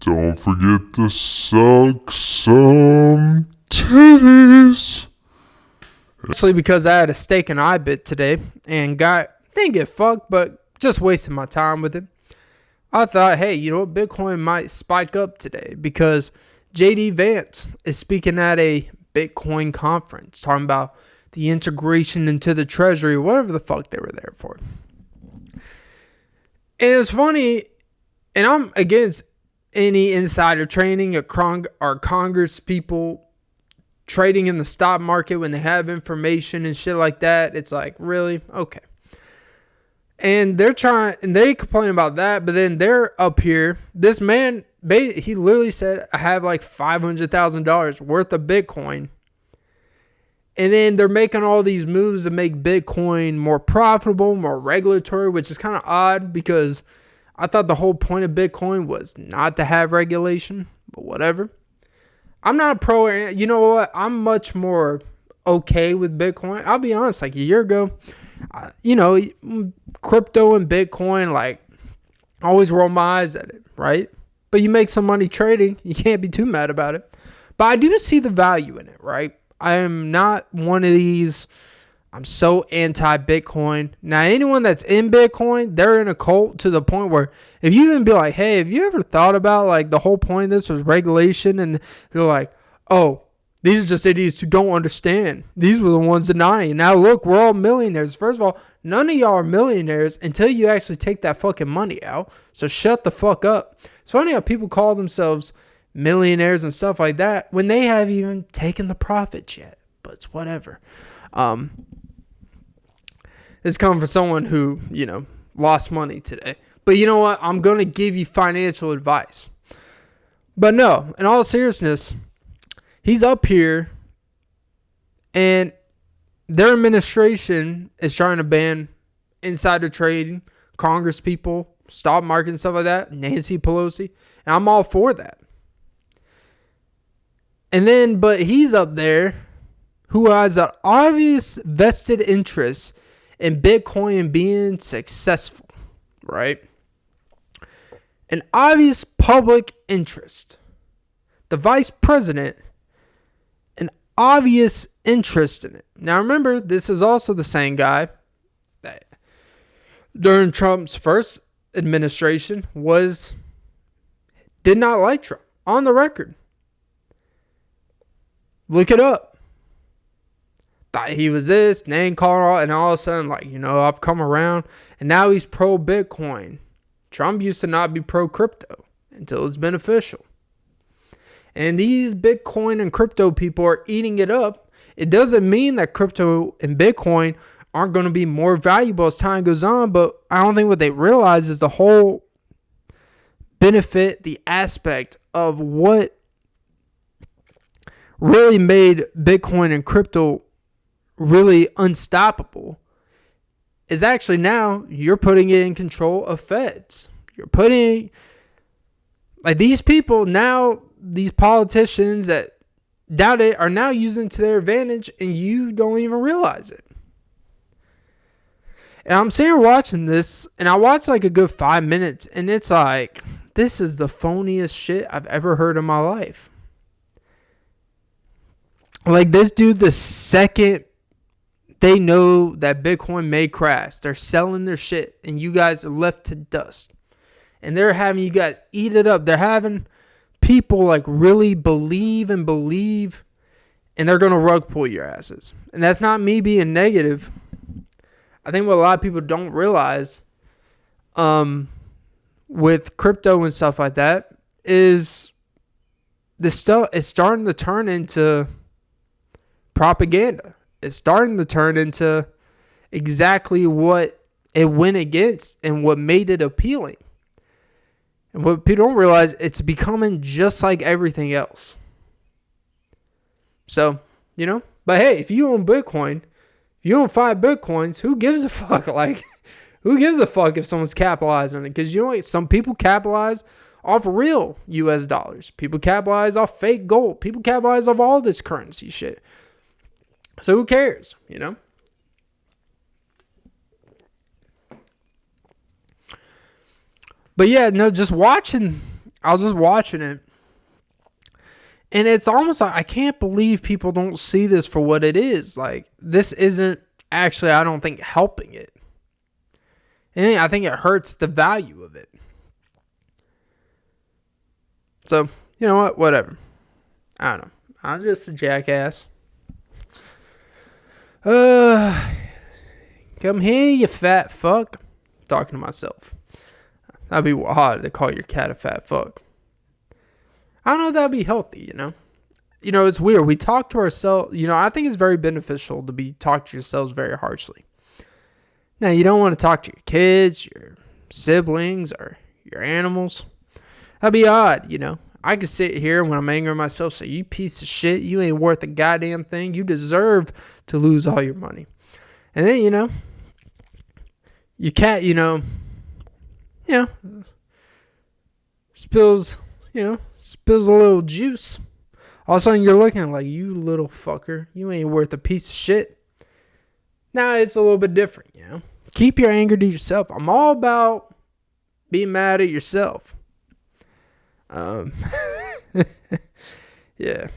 Don't forget to suck some titties. Especially because I had a steak and eye bit today and didn't get fucked, but just wasted my time with it. I thought, hey, you know what? Bitcoin might spike up today because JD Vance is speaking at a Bitcoin conference talking about the integration into the treasury, whatever the fuck they were there for. And it's funny, and I'm against any insider trading or Congress people trading in the stock market when they have information and shit like that. It's like, really? Okay. And they complain about that, but then they're up here. This man, he literally said, I have like $500,000 worth of Bitcoin. And then they're making all these moves to make Bitcoin more profitable, more regulatory, which is kind of odd because I thought the whole point of Bitcoin was not to have regulation, but whatever. I'm not pro. You know what? I'm much more okay with Bitcoin. I'll be honest, like a year ago, crypto and Bitcoin, like, I always roll my eyes at it, right? But you make some money trading, you can't be too mad about it. But I do see the value in it, right? I am not one of these, I'm so anti-Bitcoin. Now, anyone that's in Bitcoin, they're in a cult to the point where if you even be like, hey, have you ever thought about like the whole point of this was regulation? And they're like, oh, these are just idiots who don't understand. These were the ones denying. Now, look, we're all millionaires. First of all, none of y'all are millionaires until you actually take that fucking money out. So shut the fuck up. It's funny how people call themselves millionaires and stuff like that when they haven't even taken the profits yet. But it's whatever. This comes from someone who, lost money today. But you know what? I'm going to give you financial advice. But no, in all seriousness, he's up here and their administration is trying to ban insider trading, Congress people, stock market and stuff like that, Nancy Pelosi. And I'm all for that. And then, but he's up there who has an obvious vested interest in Bitcoin being successful, right? An obvious public interest. The vice president, an obvious interest in it. Now remember, this is also the same guy that during Trump's first administration did not like Trump, on the record. Look it up. Thought he was this, name calling, and all of a sudden, I've come around, and now he's pro Bitcoin. Trump used to not be pro crypto until it's beneficial. And these Bitcoin and crypto people are eating it up. It doesn't mean that crypto and Bitcoin aren't going to be more valuable as time goes on, but I don't think what they realize is the whole benefit, the aspect of what really made Bitcoin and crypto really unstoppable is actually now you're putting it in control of feds. You're putting, like, these people now, these politicians that doubt it are now using it to their advantage and you don't even realize it. And I'm sitting here watching this and I watched like a good 5 minutes and it's like, this is the phoniest shit I've ever heard in my life. Like, this dude, the second they know that Bitcoin may crash, they're selling their shit and you guys are left to dust. And they're having you guys eat it up. They're having people like really believe and they're going to rug pull your asses. And that's not me being negative. I think what a lot of people don't realize with crypto and stuff like that is this stuff is starting to turn into propaganda. It's starting to turn into exactly what it went against and what made it appealing. And what people don't realize, it's becoming just like everything else. So, but hey, if you own Bitcoin, if you own 5 Bitcoins, who gives a fuck? Like, who gives a fuck if someone's capitalizing on it? Because some people capitalize off real US dollars. People capitalize off fake gold. People capitalize off all this currency shit. So who cares, But yeah, no, just watching I was just watching it. And it's almost like I can't believe people don't see this for what it is. Like, this isn't actually, I don't think, helping it. And I think it hurts the value of it. So, you know what? Whatever. I don't know. I'm just a jackass. Come here, you fat fuck. I'm talking to myself. That'd be odd to call your cat a fat fuck. I don't know if that'd be healthy, you know? You know, it's weird. We talk to ourselves. You know, I think it's very beneficial to be talk to yourselves very harshly. Now, you don't want to talk to your kids, your siblings, or your animals. That'd be odd, you know? I could sit here when I'm angry at myself, say, you piece of shit, you ain't worth a goddamn thing. You deserve to lose all your money. And then, you know, your cat, spills a little juice. All of a sudden, you're looking like, you little fucker, you ain't worth a piece of shit. Now, it's a little bit different, you know. Keep your anger to yourself. I'm all about being mad at yourself. Yeah.